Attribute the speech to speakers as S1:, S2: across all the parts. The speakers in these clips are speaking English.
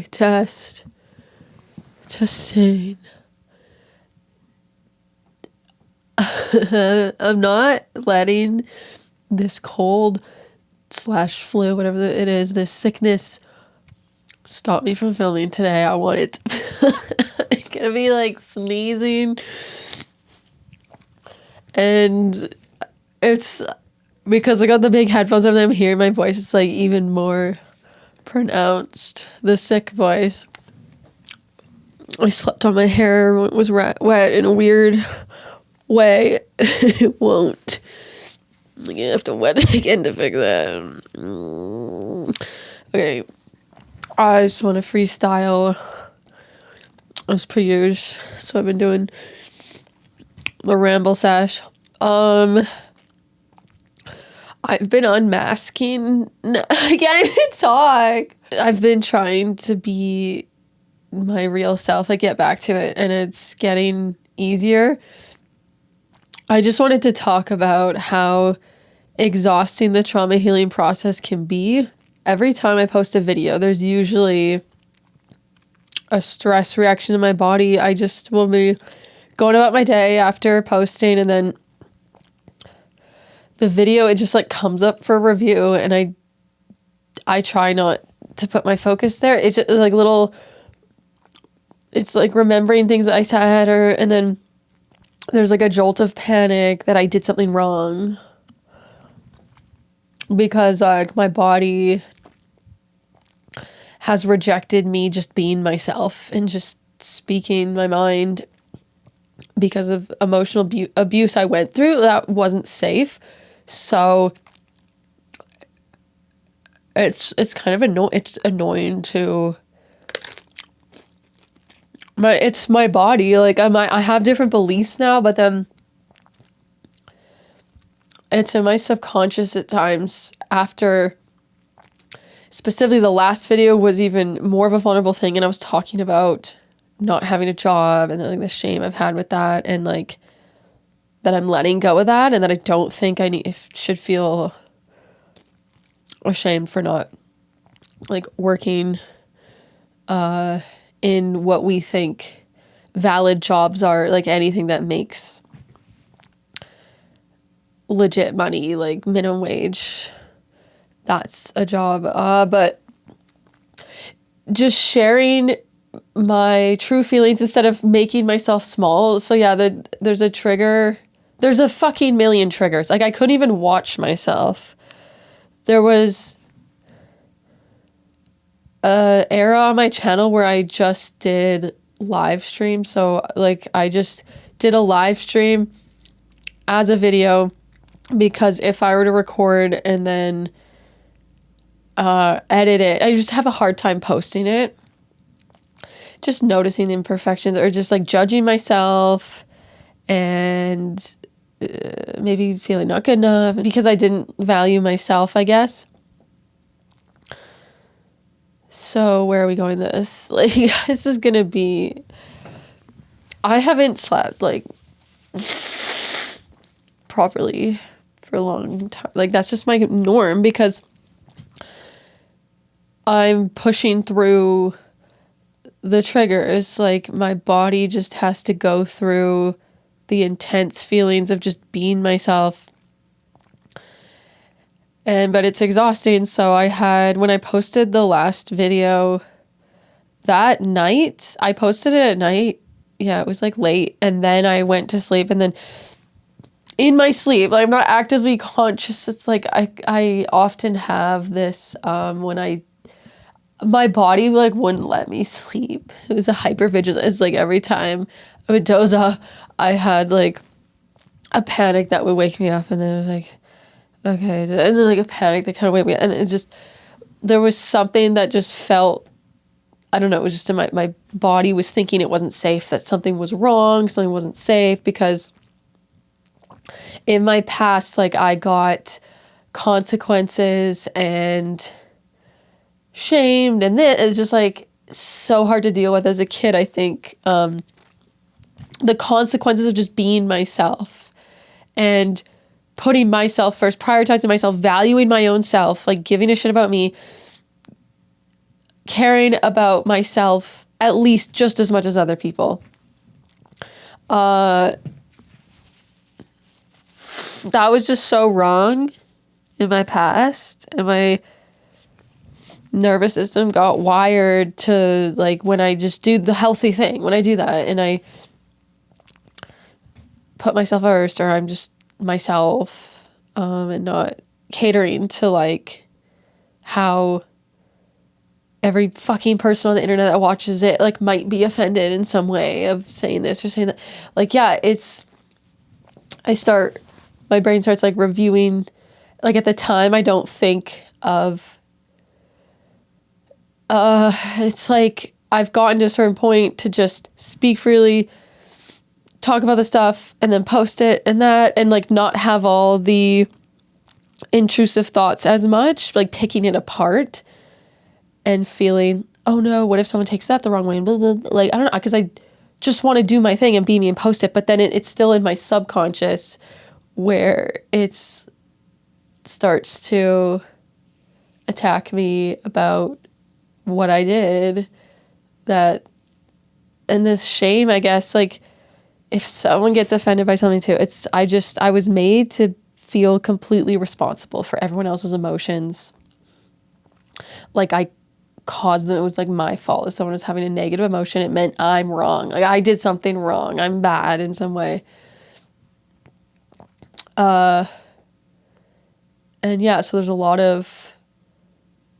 S1: test. Testing. I'm not letting this cold / flu, whatever it is, this sickness stop me from filming today. I want it it's gonna be like sneezing, and it's because I got the big headphones and I'm hearing my voice. It's like even more pronounced, the sick voice. I slept on my hair when it was wet in a weird way. It won't. I'm gonna have to wet it again to fix that. Okay. I just want to freestyle as per usual. So I've been doing the ramble sash. I've been unmasking. I can't even talk. I've been trying to be my real self. I get back to it, and it's getting easier. I just wanted to talk about how exhausting the trauma healing process can be. Every time I post a video, there's usually a stress reaction in my body. I just will be going about my day after posting, and then the video, it just like comes up for review, and I try not to put my focus there. It's just like it's like remembering things that I said, and then there's like a jolt of panic that I did something wrong, because like my body has rejected me just being myself and just speaking my mind because of emotional abuse I went through that wasn't safe. So it's kind of it's annoying to it's my body. Like I have different beliefs now, but then it's in my subconscious at times. After specifically the last video was even more of a vulnerable thing, and I was talking about not having a job and like the shame I've had with that, and like that I'm letting go of that, and that I don't think should feel ashamed for not like working in what we think valid jobs are, like anything that makes legit money, like minimum wage, that's a job. But just sharing my true feelings instead of making myself small. So yeah, there's a trigger. There's a fucking million triggers. Like I couldn't even watch myself. There was a era on my channel where I just did live stream. So like I just did a live stream as a video, because if I were to record and then edit it, I just have a hard time posting it. Just noticing the imperfections, or just like judging myself, and maybe feeling not good enough because I didn't value myself, I guess. So where are we going with this? Like, this is gonna be, I haven't slept like properly for a long time. Like that's just my norm, because I'm pushing through the triggers. Like my body just has to go through the intense feelings of just being myself. But it's exhausting. So when I posted the last video that night, I posted it at night. Yeah, it was like late. And then I went to sleep, and then in my sleep, like I'm not actively conscious. It's like I often have this when my body like wouldn't let me sleep. It was a hypervigilance. It's like every time I would doze off, I had like a panic that would wake me up, and then it was like, okay, and then like a panic that kind of waked me up, and it's just, there was something that just felt, I don't know, it was just in my body was thinking it wasn't safe, that something was wrong, something wasn't safe, because in my past, like I got consequences and shamed, and it's just like so hard to deal with as a kid. I think the consequences of just being myself and putting myself first, prioritizing myself, valuing my own self, like giving a shit about me, caring about myself at least just as much as other people. That was just so wrong in my past, and my nervous system got wired to, like, when I just do the healthy thing, when I do that and I put myself first, or I'm just myself, and not catering to, like, how every fucking person on the internet that watches it, like, might be offended in some way of saying this or saying that. Like, yeah, my brain starts, like, reviewing, like, at the time I don't think of, it's like I've gotten to a certain point to just speak freely, talk about the stuff, and then post it and that, and, like, not have all the intrusive thoughts as much, like, picking it apart and feeling, oh no, what if someone takes that the wrong way? And blah, blah, blah. Like, I don't know, because I just want to do my thing and be me and post it, but then it's still in my subconscious where it starts to attack me about what I did. And this shame, I guess, like, if someone gets offended by something too, I was made to feel completely responsible for everyone else's emotions. Like, I caused them. It was, like, my fault. If someone was having a negative emotion, it meant I'm wrong. Like, I did something wrong. I'm bad in some way. And yeah, so there's a lot of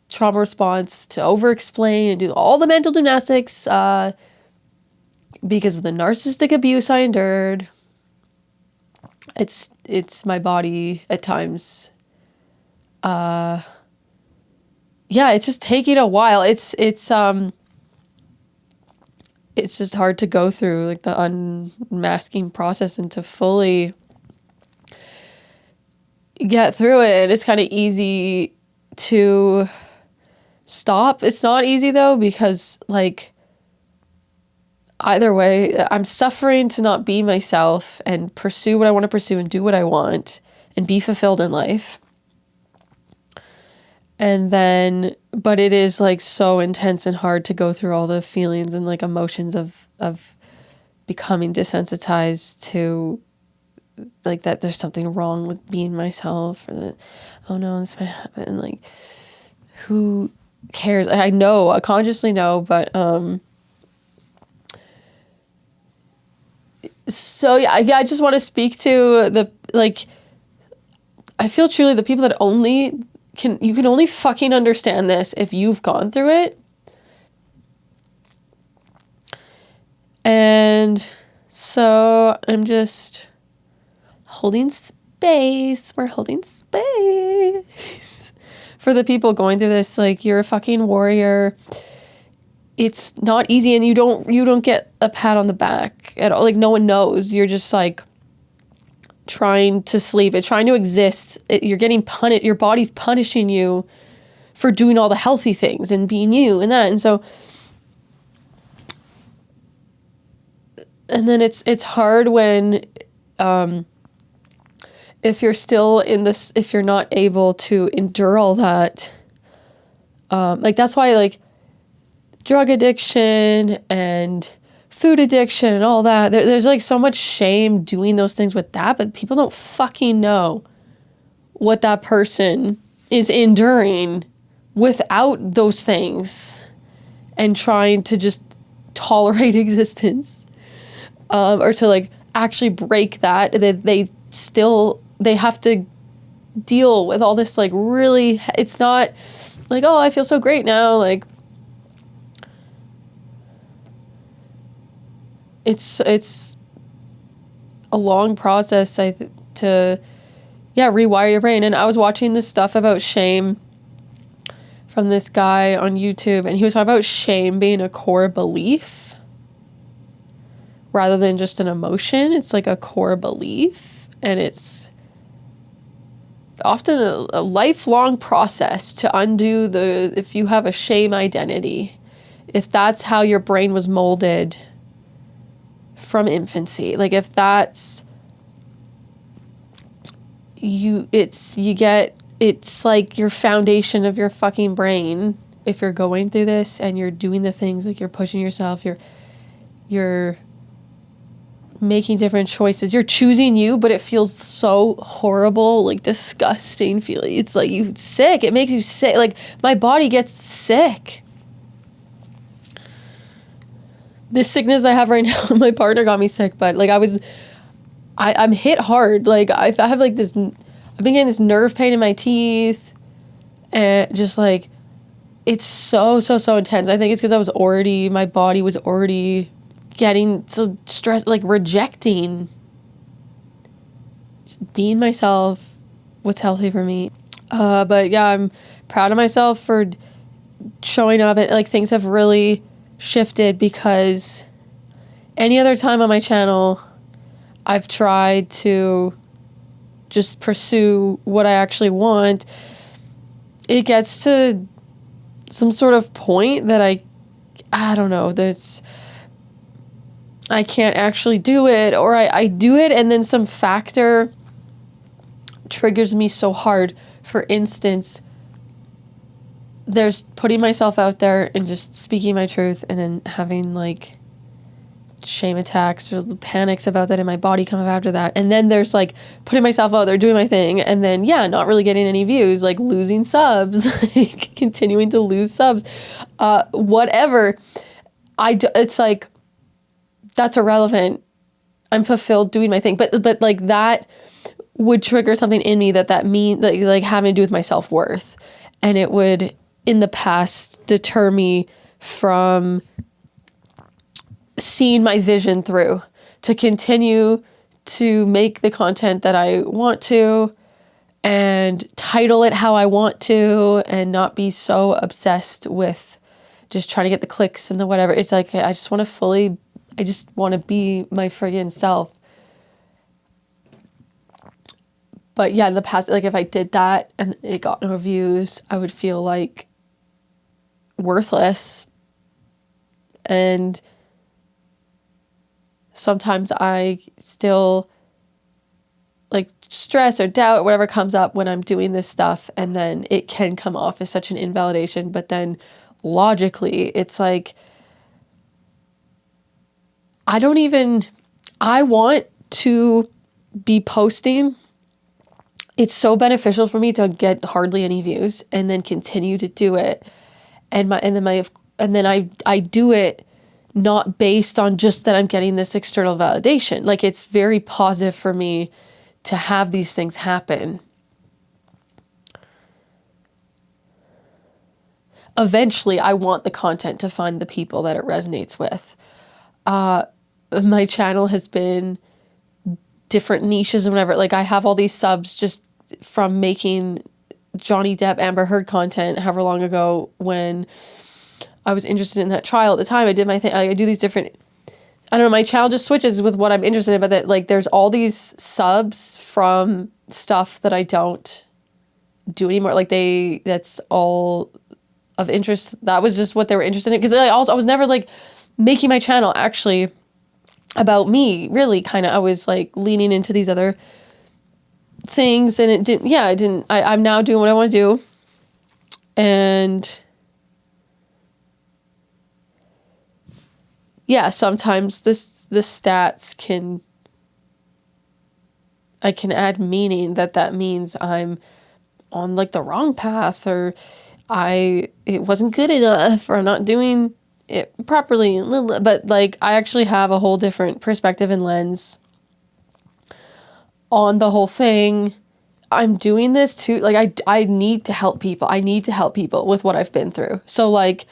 S1: trauma response to over-explain and do all the mental gymnastics, because of the narcissistic abuse I endured. It's my body at times. Yeah, it's just taking a while. It's just hard to go through, like, the unmasking process and to fully get through it. And it's kind of easy to stop. It's not easy though, because, like, either way, I'm suffering to not be myself and pursue what I want to pursue and do what I want and be fulfilled in life. And then, but it is, like, so intense and hard to go through all the feelings and, like, emotions of becoming desensitized to, like, that there's something wrong with being myself, or that, oh no, this might happen. Like, who cares? I know, I consciously know, but, so yeah, I just want to speak to the, like, I feel truly the people that you can only fucking understand this if you've gone through it. And so I'm just holding space. We're holding space for the people going through this. Like, you're a fucking warrior. It's not easy, and you don't get a pat on the back at all. Like, no one knows. You're just, like, trying to sleep. It's trying to exist. You're getting punished. Your body's punishing you for doing all the healthy things and being you and that. And so, and then it's hard when, if you're still in this, if you're not able to endure all that, like, that's why, like, drug addiction and food addiction and all that, there's, like, so much shame doing those things with that, but people don't fucking know what that person is enduring without those things and trying to just tolerate existence, or to, like, actually break that they have to deal with all this, like, really, it's not like, oh, I feel so great now, like, it's a long process to rewire your brain. And I was watching this stuff about shame from this guy on YouTube, and he was talking about shame being a core belief rather than just an emotion. It's like a core belief, and it's often a lifelong process to undo if you have a shame identity, if that's how your brain was molded from infancy. Like, if that's it's like your foundation of your fucking brain, if you're going through this and you're doing the things, like you're pushing yourself, you're making different choices, you're choosing you, but it feels so horrible, like disgusting feeling. It's like you sick. It makes you sick. Like my body gets sick. This sickness I have right now, my partner got me sick, but like I'm hit hard. Like I have like this, I've been getting this nerve pain in my teeth, and just like, it's so intense. I think it's because my body was already getting so stressed, like rejecting being myself, what's healthy for me. But yeah, I'm proud of myself for showing up. Like things have really shifted, because any other time on my channel, I've tried to just pursue what I actually want. It gets to some sort of point that I don't know, I can't actually do it, or I do it and then some factor triggers me so hard. For instance, there's putting myself out there and just speaking my truth, and then having like shame attacks or panics about that in my body come up after that. And then there's like putting myself out there, doing my thing, and then not really getting any views, like losing subs, like continuing to lose subs, whatever. It's like, that's irrelevant. I'm fulfilled doing my thing. But like that would trigger something in me that mean like having to do with my self-worth. And it would, in the past, deter me from seeing my vision through, to continue to make the content that I want to and title it how I want to, and not be so obsessed with just trying to get the clicks and the whatever. It's like, I just want to be my friggin' self. But yeah, in the past, like if I did that and it got no views, I would feel like worthless. And sometimes I still like stress or doubt, whatever comes up when I'm doing this stuff, and then it can come off as such an invalidation. But then logically, it's like, I want to be posting. It's so beneficial for me to get hardly any views and then continue to do it. And then I do it not based on just that I'm getting this external validation. Like, it's very positive for me to have these things happen. Eventually, I want the content to find the people that it resonates with. My channel has been different niches and whatever. Like, I have all these subs just from making Johnny Depp, Amber Heard content however long ago, when I was interested in that trial at the time. I did my thing. I do these different, I don't know, my channel just switches with what I'm interested in, but that, like, there's all these subs from stuff that I don't do anymore. Like, that's all of interest. That was just what they were interested in. Because I was never like making my channel actually about me, really. Kind of, I was like leaning into these other things, and I'm now doing what I want to do. And yeah, sometimes the stats I can add meaning that means I'm on like the wrong path, or it wasn't good enough, or I'm not doing it properly. But like, I actually have a whole different perspective and lens on the whole thing. I'm doing this too. Like, I need to help people. I need to help people with what I've been through. So like,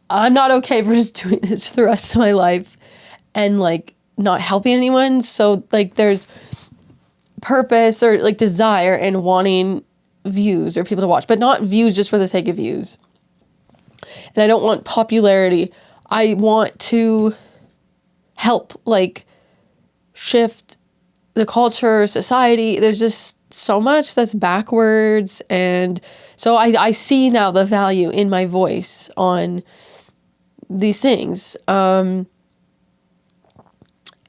S1: I'm not okay for just doing this for the rest of my life and like not helping anyone. So like, there's purpose or like desire in wanting views or people to watch, but not views just for the sake of views. And I don't want popularity. I want to help like shift the culture, society. There's just so much that's backwards. And so I see now the value in my voice on these things. And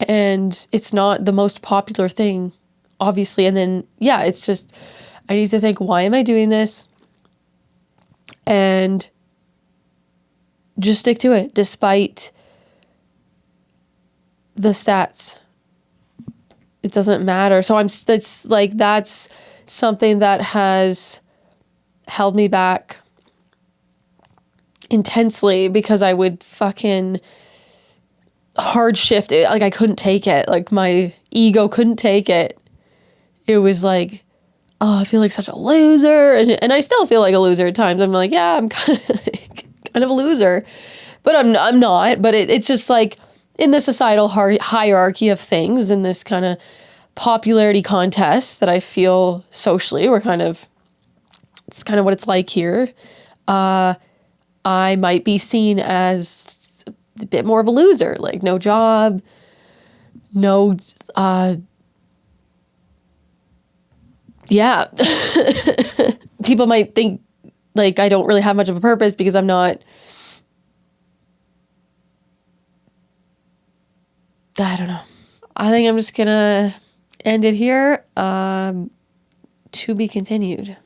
S1: it's not the most popular thing, obviously. And then, yeah, it's just, I need to think, why am I doing this? And just stick to it despite the stats. It doesn't matter. So that's something that has held me back intensely, because I would fucking hard shift it. Like, I couldn't take it. Like, my ego couldn't take it. It was like, oh, I feel like such a loser. And I still feel like a loser at times. I'm like, yeah, I'm kind of a loser, but I'm not. But it's just like, in the societal hierarchy of things, in this kind of popularity contest that I feel socially, it's kind of what it's like here. I might be seen as a bit more of a loser, like no job, no, yeah. People might think like I don't really have much of a purpose because I'm not, I don't know. I think I'm just gonna end it here. To be continued.